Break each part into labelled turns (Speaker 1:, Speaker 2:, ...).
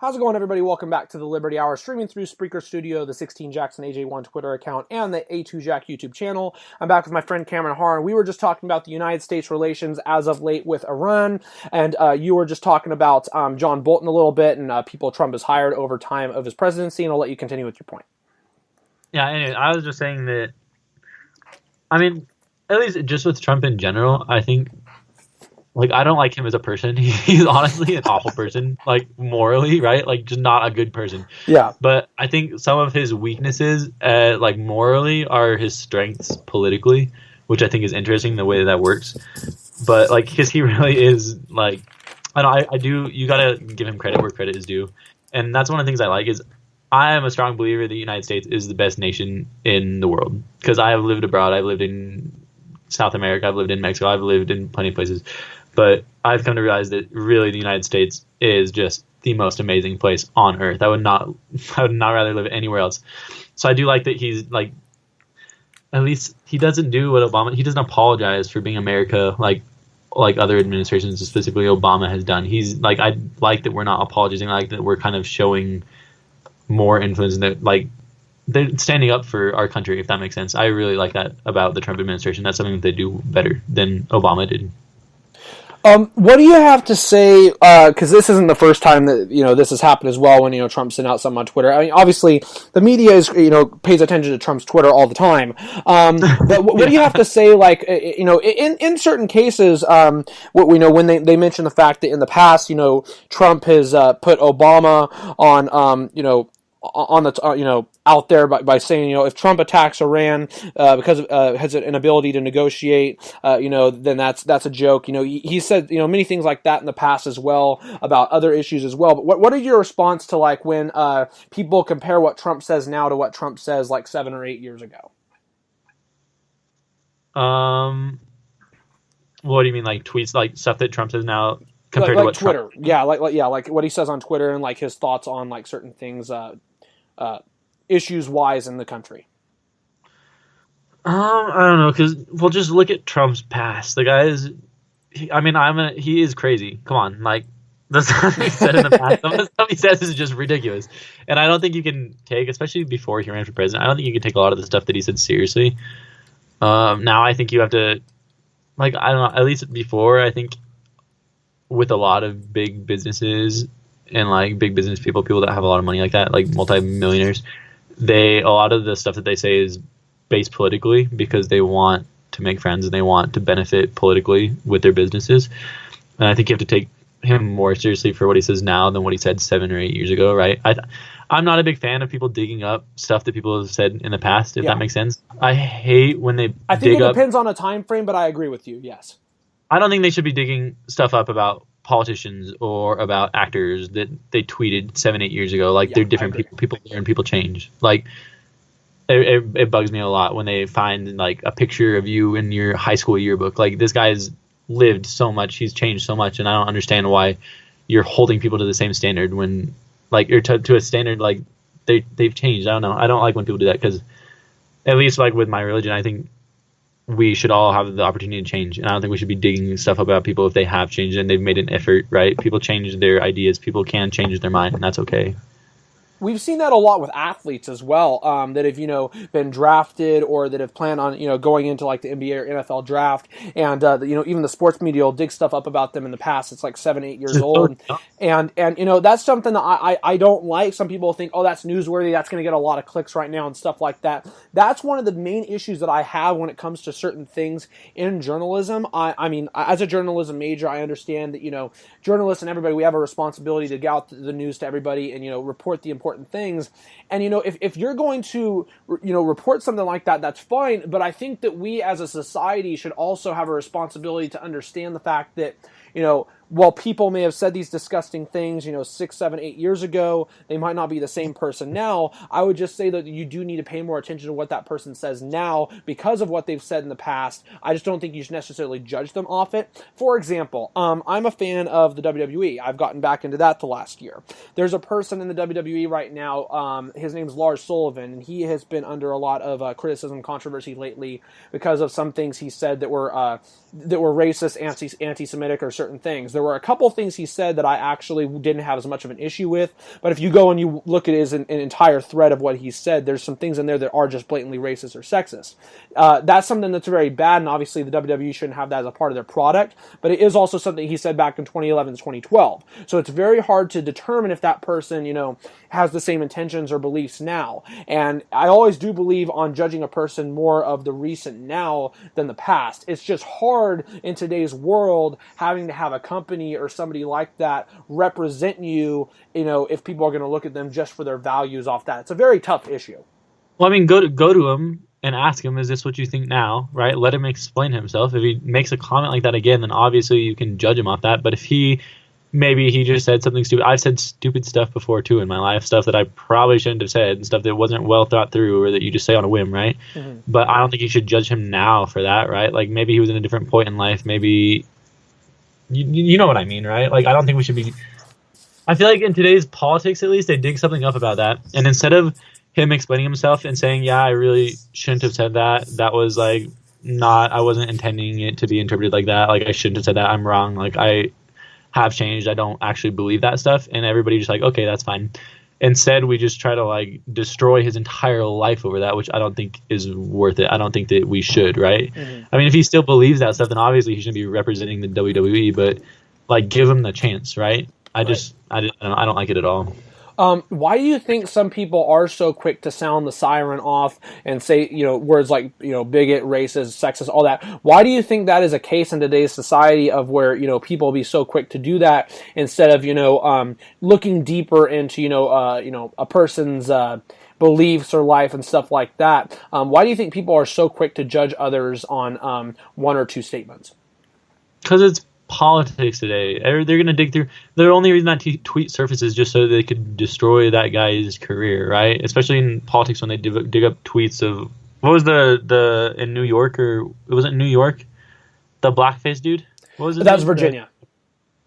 Speaker 1: How's it going, everybody? Welcome back to the Liberty Hour, streaming through Spreaker Studio, the 16 Jackson AJ1 Twitter account, and the A2 Jack YouTube channel. I'm back with my friend Cameron Harn. We were just talking about the United States relations as of late with Iran, and you were just talking about John Bolton a little bit and people Trump has hired over time of his presidency, and I'll let you continue with your point.
Speaker 2: Yeah, anyway, I was just saying that, I mean, at least just with Trump in general, I think, I don't like him as a person. He's honestly an awful person, morally, right? Just not a good person.
Speaker 1: Yeah.
Speaker 2: But I think some of his weaknesses, morally, are his strengths politically, which I think is interesting, the way that works. But, because he really is, you gotta give him credit where credit is due. And that's one of the things I like is, I am a strong believer the United States is the best nation in the world. Because I have lived abroad. I've lived in South America. I've lived in Mexico. I've lived in plenty of places. But I've come to realize that really the United States is just the most amazing place on earth. I would not rather live anywhere else. So I do like that he's at least he doesn't do what he doesn't apologize for being America like other administrations, specifically Obama, has done. He's I like that we're not apologizing. I like that we're kind of showing more influence, and that they're standing up for our country, if that makes sense. I really like that about the Trump administration. That's something that they do better than Obama did.
Speaker 1: What do you have to say, because this isn't the first time that, this has happened as well when, Trump sent out something on Twitter. I mean, obviously, the media is, pays attention to Trump's Twitter all the time. But what do you have to say, in certain cases, when they mention the fact that in the past, Trump has put Obama on out there by saying, if Trump attacks Iran because of has an inability to negotiate, then that's a joke. He said many things like that in the past as well about other issues as well. But what is your response to when people compare what Trump says now to what Trump says 7 or 8 years ago?
Speaker 2: What do you mean, tweets, stuff that Trump says now compared to what
Speaker 1: Twitter?
Speaker 2: Trump...
Speaker 1: Yeah, what he says on Twitter and his thoughts on certain things. Issues-wise in the country?
Speaker 2: I don't know, because just look at Trump's past. The guy is, he is crazy. Come on, the stuff he said in the past, some of the stuff he says is just ridiculous, and I don't think you can take, especially before he ran for president, I don't think you can take a lot of the stuff that he said seriously. Now I think you have to, I don't know, at least before, I think with a lot of big businesses and big business people that have a lot of money like that, multi-millionaires, a lot of the stuff that they say is based politically because they want to make friends and they want to benefit politically with their businesses. And I think you have to take him more seriously for what he says now than what he said 7 or 8 years ago, right? I'm not a big fan of people digging up stuff that people have said in the past, if that makes sense. I hate when they
Speaker 1: I think it depends on a time frame, but I agree with you, yes.
Speaker 2: I don't think they should be digging stuff up about politicians or about actors that they tweeted 7-8 years ago. They're different people. People learn, people change. It bugs me a lot when they find a picture of you in your high school yearbook. This guy's lived so much, he's changed so much, and I don't understand why you're holding people to the same standard when or to a standard they've changed. I don't know. I don't like when people do that, because at least with my religion, I think we should all have the opportunity to change, and I don't think we should be digging stuff about people if they have changed and they've made an effort, right? People change their ideas. People can change their mind, and that's okay.
Speaker 1: We've seen that a lot with athletes as well, that have, been drafted or that have planned on, going into the NBA or NFL draft. And, even the sports media will dig stuff up about them in the past. It's 7, 8 years old. And that's something that I don't like. Some people think, oh, that's newsworthy. That's going to get a lot of clicks right now and stuff like that. That's one of the main issues that I have when it comes to certain things in journalism. I mean, as a journalism major, I understand that, journalists and everybody, we have a responsibility to get out the news to everybody and, report the important things. And if you're going to report something like that, that's fine, but I think that we as a society should also have a responsibility to understand the fact that while people may have said these disgusting things, 6, 7, 8 years ago, they might not be the same person now. I would just say that you do need to pay more attention to what that person says now because of what they've said in the past. I just don't think you should necessarily judge them off it. For example, I'm a fan of the WWE. I've gotten back into that the last year. There's a person in the WWE right now, his name's Lars Sullivan, and he has been under a lot of criticism, controversy lately because of some things he said that were racist, anti-Semitic, or certain things. There there were a couple things he said that I actually didn't have as much of an issue with. But if you go and you look at his an entire thread of what he said, there's some things in there that are just blatantly racist or sexist. That's something that's very bad, and obviously the WWE shouldn't have that as a part of their product. But it is also something he said back in 2011, 2012. So it's very hard to determine if that person, has the same intentions or beliefs now. And I always do believe on judging a person more of the recent now than the past. It's just hard in today's world having to have a company or somebody like that represent you, if people are going to look at them just for their values off that. It's a very tough issue.
Speaker 2: Well, I mean, go to him and ask him, is this what you think now, right? Let him explain himself. If he makes a comment like that again, then obviously you can judge him off that. But if maybe he just said something stupid. I've said stupid stuff before, too, in my life, stuff that I probably shouldn't have said, and stuff that wasn't well thought through or that you just say on a whim, right? Mm-hmm. But I don't think you should judge him now for that, right? Like, maybe he was in a different point in life. Maybe, you know what I mean, right? Like, I don't think we should be... I feel like in today's politics, at least, they dig something up about that. And instead of him explaining himself and saying, yeah, I really shouldn't have said that. That was, like, I wasn't intending it to be interpreted like that. Like, I shouldn't have said that. I'm wrong. Like, I have changed. I don't actually believe that stuff. And everybody just like, okay, that's fine. Instead, we just try to like destroy his entire life over that, which I don't think is worth it. I don't think that we should, right? Mm-hmm. I mean, if he still believes that stuff, then obviously he shouldn't be representing the WWE, but like give him the chance, right? I don't like it at all.
Speaker 1: Why do you think some people are so quick to sound the siren off and say, words like, bigot, racist, sexist, all that? Why do you think that is a case in today's society of where, people be so quick to do that instead of, looking deeper into, a person's beliefs or life and stuff like that? Why do you think people are so quick to judge others on one or two statements?
Speaker 2: Because it's politics today. They're going to dig through. The only reason that tweet surfaces just so they could destroy that guy's career, right? Especially in politics when they dig up tweets of what was the in New York, or was it in New York? The blackface dude. What was it?
Speaker 1: That was Virginia.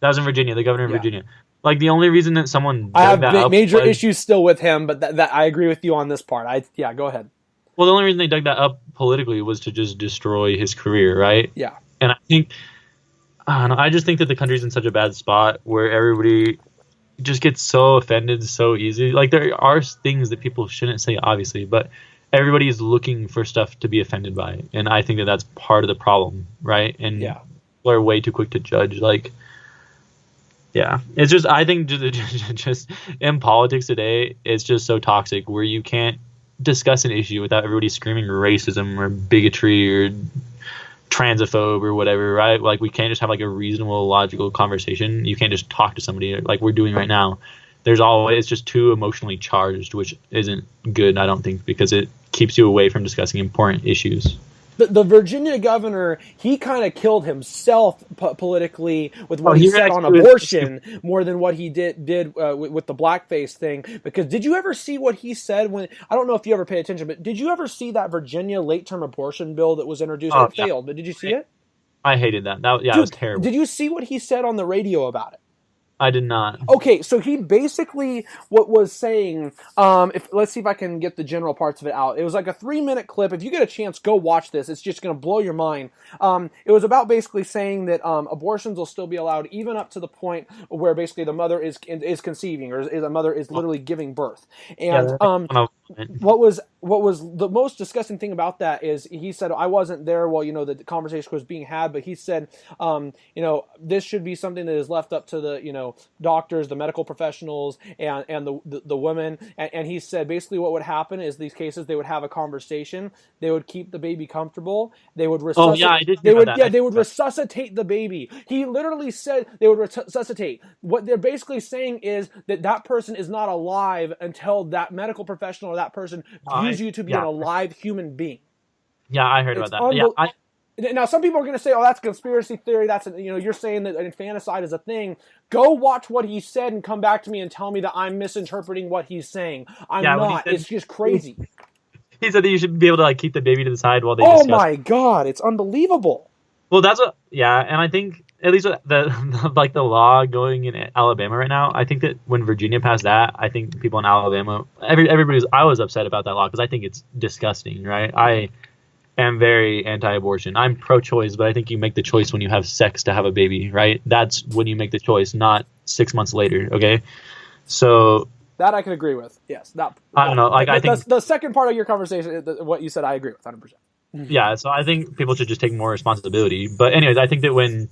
Speaker 2: That was in Virginia. The governor of Virginia. Like the only reason that someone
Speaker 1: I have major issues still with him, but that I agree with you on this part. Go ahead.
Speaker 2: Well, the only reason they dug that up politically was to just destroy his career, right?
Speaker 1: Yeah.
Speaker 2: And I just think that the country's in such a bad spot where everybody just gets so offended so easy. Like, there are things that people shouldn't say, obviously, but everybody's looking for stuff to be offended by. And I think that that's part of the problem, right? And people are way too quick to judge. Like, yeah. It's just, I think just in politics today, it's just so toxic where you can't discuss an issue without everybody screaming racism or bigotry or transphobe or whatever, right? Like, we can't just have like a reasonable, logical conversation. You can't just talk to somebody like we're doing right now. It's just too emotionally charged, which isn't good, I don't think, because it keeps you away from discussing important issues.
Speaker 1: The Virginia governor, he kind of killed himself politically with what he said on abortion more than what he did with the blackface thing. Because did you ever see what he said when, I don't know if you ever pay attention, but did you ever see that Virginia late-term abortion bill that was introduced? It failed, but did you see it?
Speaker 2: I hated that. It was terrible.
Speaker 1: Did you see what he said on the radio about it?
Speaker 2: I did not.
Speaker 1: Okay, so he basically was saying, let's see if I can get the general parts of it out. It was like a 3-minute clip. If you get a chance, go watch this. It's just going to blow your mind. It was about basically saying that abortions will still be allowed even up to the point where basically the mother is conceiving, or the mother is literally giving birth. And what was the most disgusting thing about that is he said, I wasn't there while the conversation was being had, but he said, this should be something that is left up to the doctors, the medical professionals, and the women. And he said basically what would happen is these cases, they would have a conversation, they would keep the baby comfortable, they would resuscitate. They would resuscitate the baby. He literally said they would resuscitate. What they're basically saying is that person is not alive until that medical professional or that person views you to be an alive human being.
Speaker 2: Yeah, I heard about that.
Speaker 1: Now, some people are going to say, "Oh, that's conspiracy theory. That's you're saying that infanticide is a thing." Go watch what he said and come back to me and tell me that I'm misinterpreting what he's saying. I'm not. It's just crazy.
Speaker 2: He said that you should be able to keep the baby to the side while they discuss.
Speaker 1: Oh my God, it's unbelievable.
Speaker 2: Well, and I think at least the law going in Alabama right now, I think that when Virginia passed that, I think people in Alabama, I was upset about that law because I think it's disgusting, right? am very anti-abortion. I'm pro-choice, but I think you make the choice when you have sex to have a baby, right? That's when you make the choice, not 6 months later. Okay, so
Speaker 1: That I can agree with. Yes,
Speaker 2: I don't know. Like I think
Speaker 1: the second part of your conversation, what you said, I agree with 100%.
Speaker 2: yeah. So I think people should just take more responsibility. But anyways, I think that when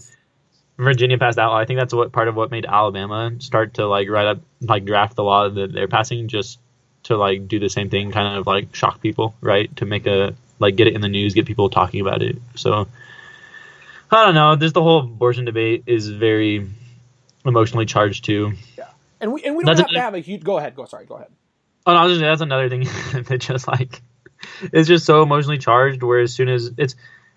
Speaker 2: Virginia passed outlaw, I think that's what part of what made Alabama start to like write up, like draft the law that they're passing, just to like do the same thing, kind of like shock people, right? To make a like get it in the news, get people talking about it. So I don't know. This the whole abortion debate is very emotionally charged too.
Speaker 1: Yeah, and we don't have to have a huge. Go ahead. Go ahead.
Speaker 2: Oh no, that's another thing that just like it's just so emotionally charged. Where as soon as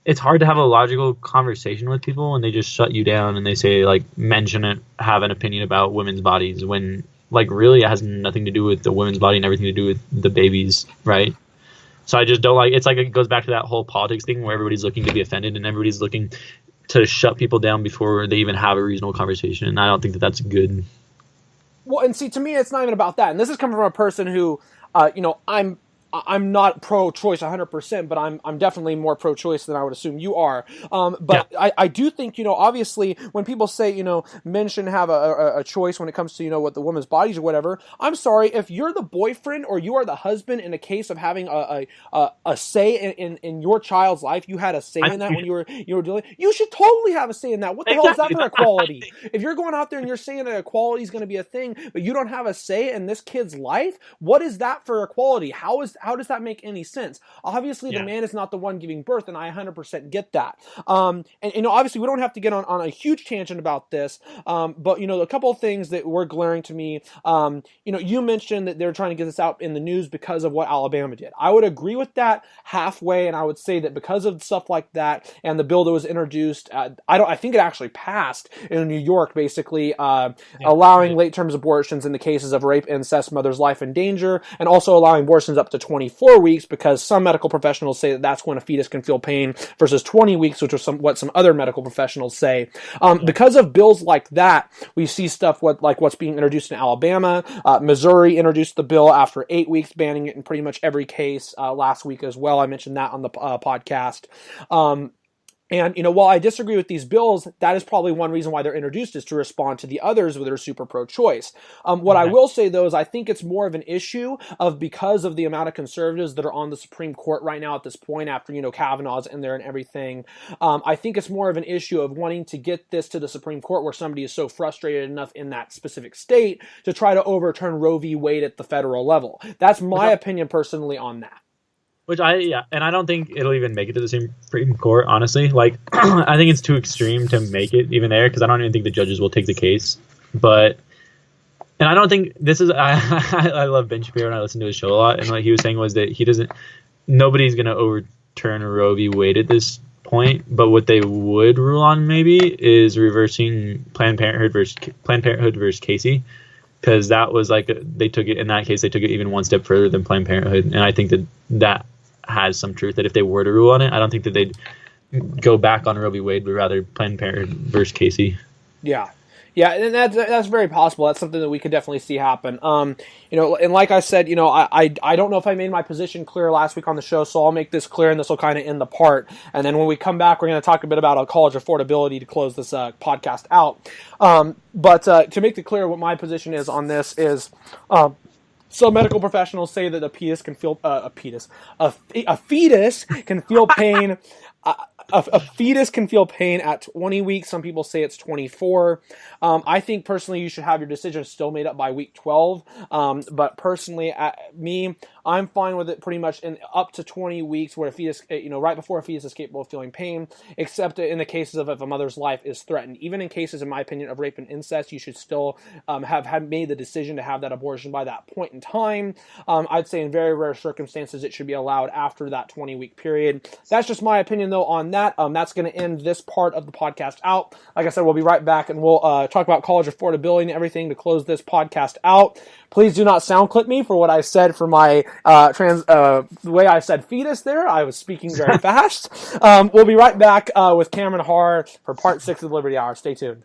Speaker 2: it's hard to have a logical conversation with people when they just shut you down and they say like men shouldn't have an opinion about women's bodies when like really it has nothing to do with the women's body and everything to do with the babies, right? So I just don't like it's like it goes back to that whole politics thing where everybody's looking to be offended and everybody's looking to shut people down before they even have a reasonable conversation. And I don't think that that's good.
Speaker 1: Well, and see, to me, it's not even about that. And this is coming from a person who, I'm not pro-choice 100%, but I'm definitely more pro-choice than I would assume you are. But yeah. I do think, obviously when people say, men shouldn't have a choice when it comes to, what the woman's bodies or whatever, I'm sorry, if you're the boyfriend or you are the husband in a case of having a say in your child's life, you had a say in that when you were dealing, you should totally have a say in that. What the hell is that for equality? If you're going out there and you're saying that equality is going to be a thing, but you don't have a say in this kid's life, what is that for equality? How does that make any sense? Obviously, the man is not the one giving birth, and I 100% get that. And obviously, we don't have to get on a huge tangent about this, but, a couple of things that were glaring to me, you mentioned that they're trying to get this out in the news because of what Alabama did. I would agree with that halfway, and I would say that because of stuff like that and the bill that was introduced, I think it actually passed in New York, basically allowing late-term abortions in the cases of rape, incest, mother's life in danger, and also allowing abortions up to 24 weeks because some medical professionals say that that's when a fetus can feel pain versus 20 weeks, which is what some other medical professionals say. Because of bills like that, we see stuff like what's being introduced in Alabama. Missouri introduced the bill after 8 weeks, banning it in pretty much every case last week as well. I mentioned that on the podcast. And, while I disagree with these bills, that is probably one reason why they're introduced is to respond to the others that are super pro-choice. What I will say, though, is I think it's more of an issue of because of the amount of conservatives that are on the Supreme Court right now at this point after, Kavanaugh's in there and everything. I think it's more of an issue of wanting to get this to the Supreme Court where somebody is so frustrated enough in that specific state to try to overturn Roe v. Wade at the federal level. That's my opinion personally on that.
Speaker 2: Which and I don't think it'll even make it to the Supreme Court, honestly. Like, I think it's too extreme to make it even there, because I don't even think the judges will take the case. And I don't think this is, I love Ben Shapiro and I listen to his show a lot, and what he was saying was that nobody's going to overturn Roe v. Wade at this point, but what they would rule on maybe is reversing Planned Parenthood versus Casey, because that was like, they took it even one step further than Planned Parenthood, and I think that has some truth, that if they were to rule on it, I don't think that they'd go back on Roe v. Wade, but rather Planned Parenthood versus Casey.
Speaker 1: Yeah, and that's very possible. That's something that we could definitely see happen. And like I said, I don't know if I made my position clear last week on the show, so I'll make this clear, and this will kind of end the part. And then when we come back, we're going to talk a bit about college affordability to close this podcast out. But to make it clear, what my position is on this is. Some medical professionals say that a fetus can feel pain. A fetus can feel pain at 20 weeks. Some people say it's 24. I think personally you should have your decision still made up by week 12. But personally, I'm fine with it pretty much in up to 20 weeks where a fetus, right before a fetus is capable of feeling pain, except in the cases of if a mother's life is threatened. Even in cases, in my opinion, of rape and incest, you should still have made the decision to have that abortion by that point in time. I'd say in very rare circumstances it should be allowed after that 20-week period. That's just my opinion, though, on that. That's going to end this part of the podcast out. Like I said, we'll be right back, and we'll talk about college affordability and everything to close this podcast out. Please do not sound clip me for what I said for my the way I said fetus there. I was speaking very fast. We'll be right back with Cameron Harr for part 6 of the Liberty Hour. Stay tuned.